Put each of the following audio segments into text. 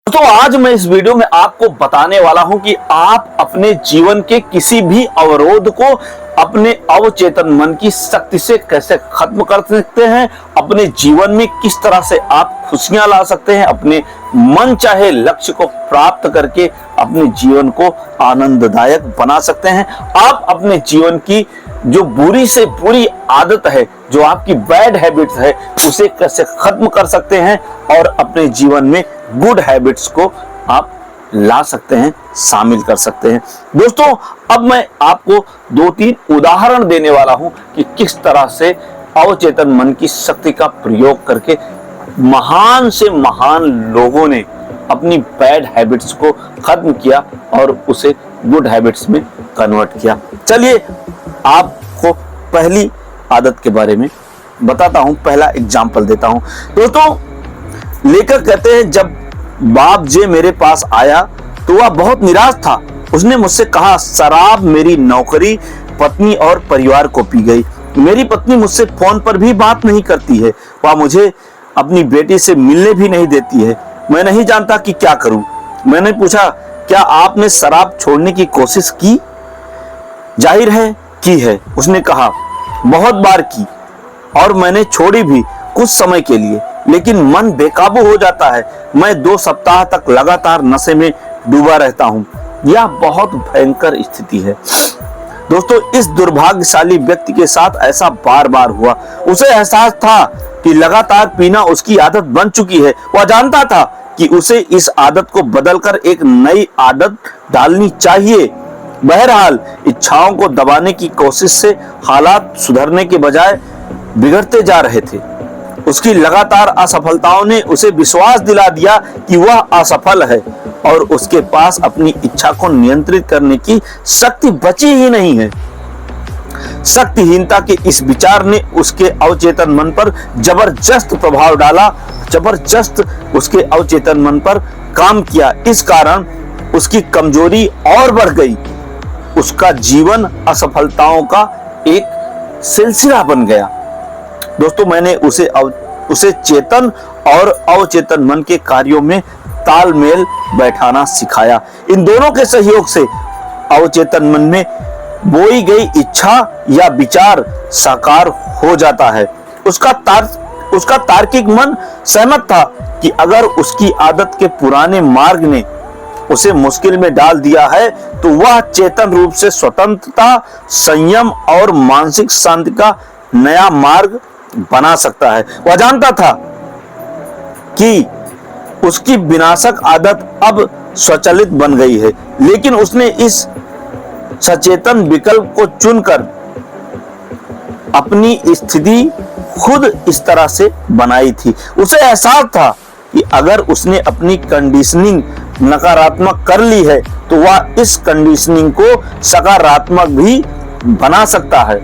दोस्तों आज मैं इस वीडियो में आपको बताने वाला हूं कि आप अपने जीवन के किसी भी अवरोध को अपने अवचेतन मन की शक्ति से कैसे खत्म कर सकते हैं, अपने जीवन में किस तरह से आप खुशियां ला सकते हैं, अपने मन चाहे लक्ष्य को प्राप्त करके अपने जीवन को आनंददायक बना सकते हैं। आप अपने जीवन की जो बुरी से बुरी आदत है, जो आपकी बैड हैबिट्स है, उसे कैसे खत्म कर सकते हैं और अपने जीवन में गुड हैबिट्स को आप ला सकते हैं, शामिल कर सकते हैं। दोस्तों अब मैं आपको 2-3 उदाहरण देने वाला हूं कि किस तरह से अवचेतन मन की शक्ति का प्रयोग करके महान से महान लोगों ने अपनी बैड हैबिट्स को खत्म किया और उसे गुड हैबिट्स में कन्वर्ट किया। चलिए आपको पहली आदत के बारे में बताता हूं, पहला एग्जाम्पल देता हूं। दोस्तों लेखक कहते हैं, जब बाप जे मेरे पास आया तो वह बहुत निराश था। उसने मुझसे कहा, शराब मेरी नौकरी, पत्नी और परिवार को पी गई। मेरी पत्नी मुझसे फोन पर भी बात नहीं करती है, वह मुझे अपनी बेटी से मिलने भी नहीं देती है। मैं नहीं जानता कि क्या करूं। मैंने पूछा, क्या आपने शराब छोड़ने की कोशिश की? जाहिर है की है, उसने कहा, बहुत बार की और मैंने छोड़ी भी कुछ समय के लिए, लेकिन मन बेकाबू हो जाता है। मैं 2 सप्ताह तक लगातार नशे में डूबा रहता हूं। यह बहुत भयंकर स्थिति है। दोस्तों इस दुर्भाग्यशाली व्यक्ति के साथ ऐसा बार बार हुआ। उसे एहसास था कि लगातार पीना उसकी आदत बन चुकी है। वह जानता था कि उसे इस आदत को बदलकर एक नई आदत डालनी चाहिए। बहरहाल इच्छाओं को दबाने की कोशिश से हालात सुधरने के बजाय बिगड़ते जा रहे थे। उसकी लगातार असफलताओं ने उसे विश्वास दिला दिया कि वह असफल है और उसके पास अपनी इच्छा को नियंत्रित करने की शक्ति बची ही नहीं है। शक्तिहीनता के इस विचार ने उसके अवचेतन मन पर जबरदस्त प्रभाव डाला, जबरदस्त उसके अवचेतन मन पर काम किया। इस कारण उसकी कमजोरी और बढ़ गई। उसका जीवन असफलताओं का एक सिलसिला बन गया। दोस्तों मैंने उसे चेतन और अवचेतन मन के कार्यों में तालमेल बैठाना सिखाया। इन दोनों के सहयोग से अवचेतन मन में बोई गई इच्छा या विचार साकार हो जाता है। उसका तार्किक मन सहमत था कि अगर उसकी आदत के पुराने मार्ग ने उसे मुश्किल में डाल दिया है तो वह चेतन रूप से स्वतंत्रता, संयम और मानसिक शांति का नया मार्ग बना सकता है। वह जानता था कि उसकी विनाशक आदत अब स्वचालित बन गई है, लेकिन उसने इस सचेतन विकल्प को चुनकर अपनी स्थिति खुद इस तरह से बनाई थी। उसे एहसास था कि अगर उसने अपनी कंडीशनिंग नकारात्मक कर ली है तो वह इस कंडीशनिंग को सकारात्मक भी बना सकता है।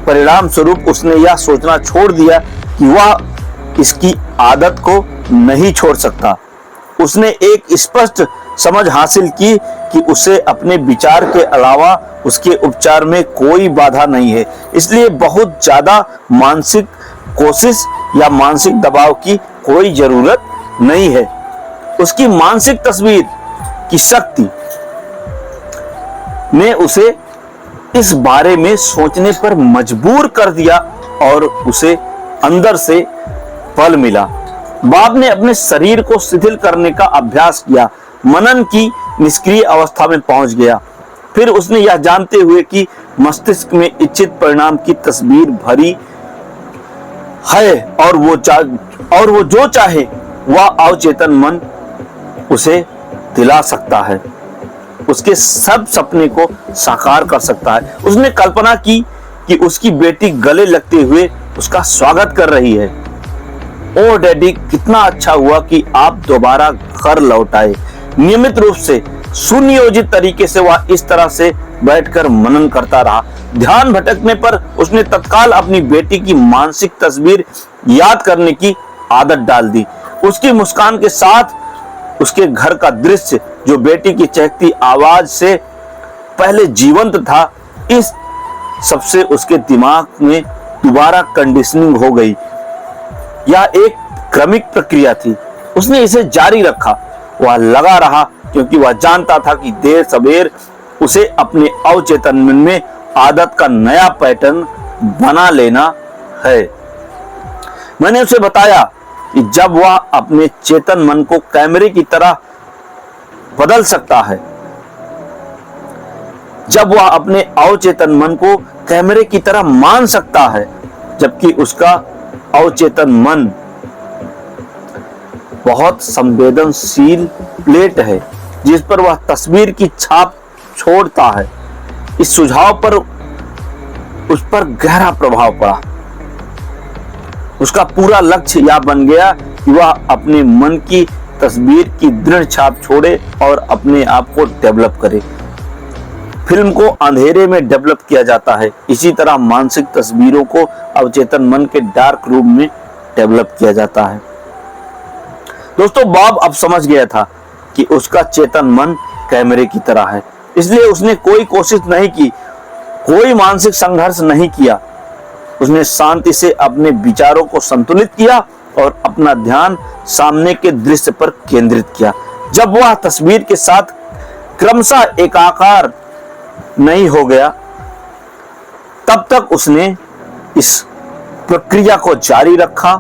परिणाम स्वरूप उसने यह सोचना छोड़ दिया कि वह इसकी आदत को नहीं छोड़ सकता। उसने एक स्पष्ट समझ हासिल की कि उसे अपने विचार के अलावा उसके उपचार में कोई बाधा नहीं है, इसलिए बहुत ज्यादा मानसिक कोशिश या मानसिक दबाव की कोई जरूरत नहीं है। उसकी मानसिक तस्वीर की शक्ति ने उसे इस बारे में सोचने पर मजबूर कर दिया और उसे अंदर से बल मिला। बाप ने अपने शरीर को शिथिल करने का अभ्यास किया, मनन की निष्क्रिय अवस्था में पहुंच गया। फिर उसने यह जानते हुए कि मस्तिष्क में इच्छित परिणाम की तस्वीर भरी है और वो जो चाहे वह अवचेतन मन उसे दिला सकता है, उसके सब सपने को साकार कर सकता है। उसने कल्पना की कि उसकी बेटी गले लगते हुए उसका स्वागत कर रही है। ओ डैडी, कितना अच्छा हुआ कि आप दोबारा घर लौट आए। नियमित रूप से सुनियोजित तरीके से वह इस तरह से बैठकर मनन करता रहा। ध्यान भटकने पर उसने तत्काल अपनी बेटी की मानसिक तस्वीर याद करने की आदत डाल दी। उसकी मुस्कान के साथ उसके घर का दृश्य, जो बेटी की चहकती आवाज से पहले जीवंत था, इस सबसे उसके दिमाग में दोबारा कंडीशनिंग हो गई। यह एक क्रमिक प्रक्रिया थी। उसने इसे जारी रखा। वह लगा रहा, क्योंकि वह जानता था कि देर सवेर उसे अपने अवचेतन मन में आदत का नया पैटर्न बना लेना है। मैंने उसे बताया कि जब वह अपने चेतन मन को कैमरे की तरह बदल सकता है, जब वह अपने अवचेतन मन को कैमरे की तरह मान सकता है, जबकि उसका अवचेतन मन बहुत संवेदनशील प्लेट है जिस पर वह तस्वीर की छाप छोड़ता है। इस सुझाव पर उस पर गहरा प्रभाव पड़ा। उसका पूरा लक्ष्य यह बन गया कि वह अपने मन की तस्वीर की दृढ़ छाप छोड़े और अपने आप को डेवलप करे। फिल्म को अंधेरे में डेवलप किया जाता है, इसी तरह मानसिक तस्वीरों को अवचेतन मन के डार्क रूम में डेवलप किया जाता है। दोस्तों, बॉब अब समझ गया था कि उसका चेतन मन कैमरे की तरह है, इसलिए उसने कोई कोशिश नहीं की, कोई मानसिक संघर्ष नहीं किया। उसने शांति से अपने विचारों को संतुलित किया और अपना ध्यान सामने के दृश्य पर केंद्रित किया। जब वह तस्वीर के साथ क्रमशः एकाकार नहीं हो गया, तब तक उसने इस प्रक्रिया को जारी रखा।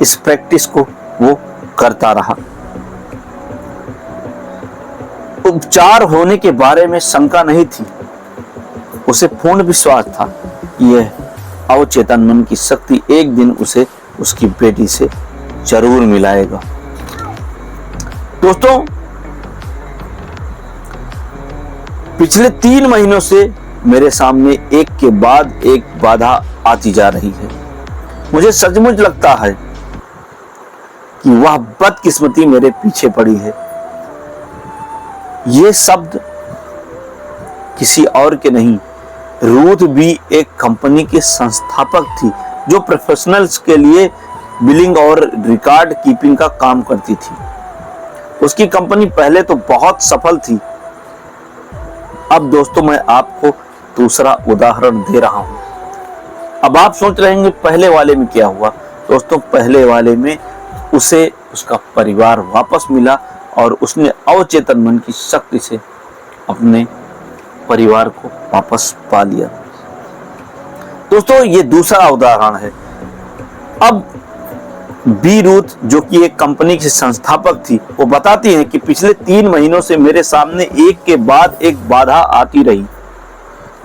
इस प्रैक्टिस को वो करता रहा। उपचार होने के बारे में शंका नहीं थी। उसे पूर्ण विश्वास था कि यह अवचेतन मन की शक्ति एक दिन उसे उसकी बेटी से जरूर मिलाएगा। दोस्तों, पिछले 3 महीनों से मेरे सामने एक के बाद एक बाधा आती जा रही है। मुझे सचमुच लगता है कि वह बदकिस्मती मेरे पीछे पड़ी है। ये शब्द किसी और के नहीं, रूथ भी एक कंपनी के संस्थापक थी जो प्रोफेशनल्स के लिए बिलिंग और रिकॉर्ड कीपिंग का काम करती थी। उसकी कंपनी पहले तो बहुत सफल थी। अब दोस्तों, मैं आपको दूसरा उदाहरण दे रहा हूं। अब आप सोच रहे होंगे पहले वाले में क्या हुआ। दोस्तों, पहले वाले में उसे उसका परिवार वापस मिला और उसने अवचेतन मन की शक्ति से अपने परिवार को वापस पा लिया। दोस्तों, ये दूसरा उदाहरण है। अब बी रूथ, जो कि एक कंपनी की संस्थापक थी, वो बताती है कि पिछले 3 महीनों से मेरे सामने एक के बाद एक बाधा आती रही।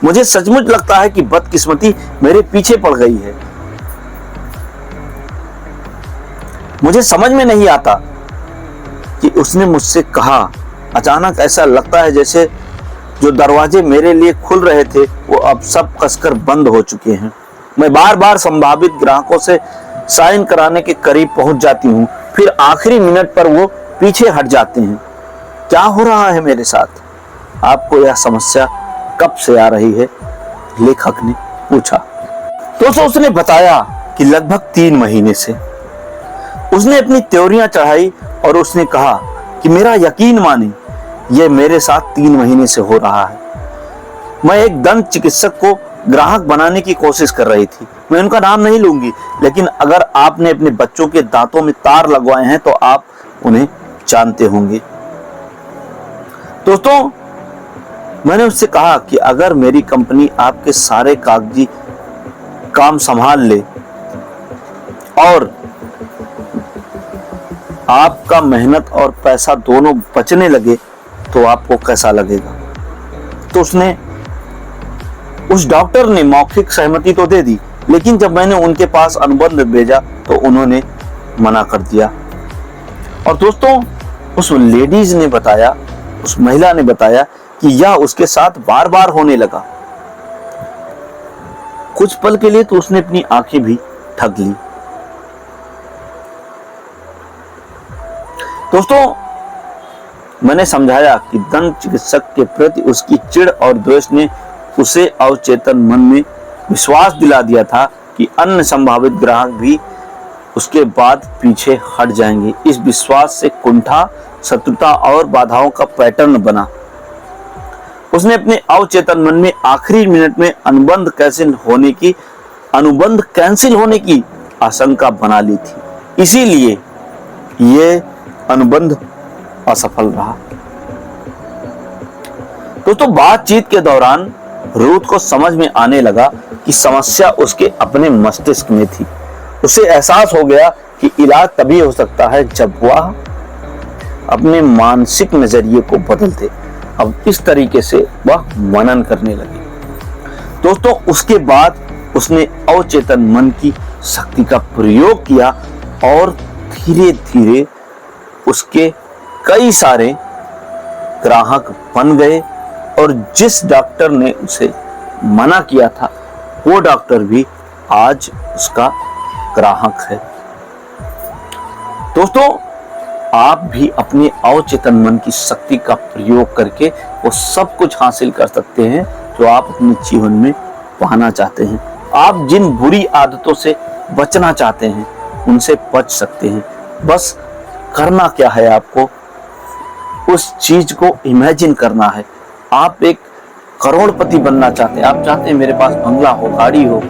मुझे सचमुच लगता है कि बदकिस्मती मेरे पीछे पड़ गई है। मुझे समझ में नहीं आता कि उसने मुझसे कहा, अचानक ऐसा लगता है जैसे जो दरवाजे मेरे लिए खुल रहे थे वो अब सब कसकर बंद हो चुके हैं। मैं बार बार संभावित ग्राहकों से साइन कराने के करीब पहुंच जाती हूँ, फिर आखिरी मिनट पर वो पीछे हट जाते हैं। क्या हो रहा है मेरे साथ? आपको यह समस्या कब से आ रही है? लेखक ने पूछा। दोस्तों, उसने बताया कि लगभग 3 महीने से। उसने अपनी थ्योरियां चढ़ाई और उसने कहा कि मेरा यकीन माने, यह मेरे साथ 3 महीने से हो रहा है। मैं एक दंत चिकित्सक को ग्राहक बनाने की कोशिश कर रही थी। मैं उनका नाम नहीं लूंगी, लेकिन अगर आपने अपने बच्चों के दांतों में तार लगवाए हैं तो आप उन्हें जानते होंगे। दोस्तों, मैंने उससे कहा कि अगर मेरी कंपनी आपके सारे कागजी काम संभाल ले और आपका मेहनत और पैसा दोनों बचने लगे तो आपको कैसा लगेगा? तो उस डॉक्टर ने मौखिक सहमति तो दे दी, लेकिन जब मैंने उनके पास अनुबंध भेजा तो उन्होंने मना कर दिया। और दोस्तों, उस लेडीज ने बताया, उस महिला ने बताया कि यह उसके साथ बार बार होने लगा। कुछ पल के लिए तो उसने अपनी आंखें भी ठग ली। दोस्तों, मैंने समझाया कि दंत चिकित्सक के प्रति उसकी चिढ़ और द्वेष ने उसे अवचेतन मन में विश्वास दिला दिया था कि अन्य संभावित ग्राहक भी उसके बाद पीछे हट जाएंगे। इस विश्वास से कुंठा, शत्रुता और बाधाओं का पैटर्न बना। उसने अपने अवचेतन मन में आखिरी मिनट में अनुबंध कैंसिल होने की आशंका बना ली थी। इसीलिए ये अनुबंध असफल रहा। दोस्तों बातचीत के दौरान रूथ को समझ में आने लगा कि समस्या उसके अपने मस्तिष्क में थी। उसे एहसास हो गया कि इलाज तभी हो सकता है जब वह अपने मानसिक नजरिए को बदल दे। अब इस तरीके से वह मनन करने लगे। दोस्तों उसके बाद उसने अवचेतन मन की शक्ति का प्रयोग किया और धीरे धीरे उसके कई सारे ग्राहक बन गए और जिस डॉक्टर ने उसे मना किया था वो डॉक्टर भी आज उसका ग्राहक है। दोस्तों आप भी अपने अवचेतन मन की शक्ति का प्रयोग करके वो सब कुछ हासिल कर सकते हैं जो आप अपने जीवन में पाना चाहते हैं। आप जिन बुरी आदतों से बचना चाहते हैं उनसे बच सकते हैं। बस करना क्या है, आपको उस चीज को इमेजिन करना है। आप एक करोड़पति बनना चाहते हैं, आप चाहते हैं मेरे पास बंगला हो, गाड़ी हो,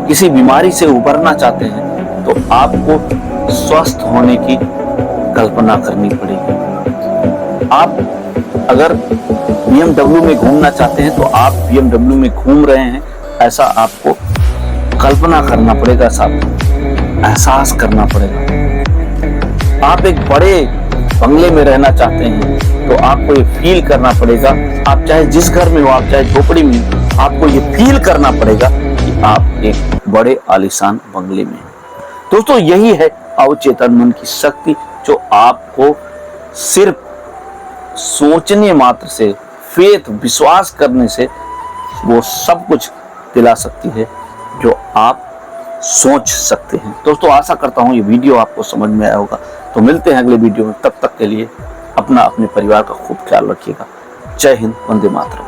किसी बीमारी से उबरना चाहते हैं तो आपको स्वस्थ होने की कल्पना करनी पड़ेगी। आप अगर BMW में घूमना चाहते हैं तो आप BMW में घूम रहे हैं, ऐसा आपको कल्पना करना पड़ेगा, ऐसा एहसास करना पड़ेगा। आप एक बड़े बंगले में रहना चाहते हैं तो आपको ये फील करना पड़ेगा, आप चाहे जिस घर में हो, आप चाहे झोपड़ी में हो, आपको ये फील करना पड़ेगा कि आप एक बड़े आलीशान बंगले में हैं। दोस्तों यही है अवचेतन मन की शक्ति जो आपको सिर्फ सोचने मात्र से, फेथ विश्वास करने से वो सब कुछ दिला सकती है जो आप सोच सकते हैं। दोस्तों आशा करता हूं ये वीडियो आपको समझ में आया होगा। तो मिलते हैं अगले वीडियो में, तब तक के लिए अपना अपने परिवार का खूब ख्याल रखिएगा। जय हिंद, वंदे मातरम।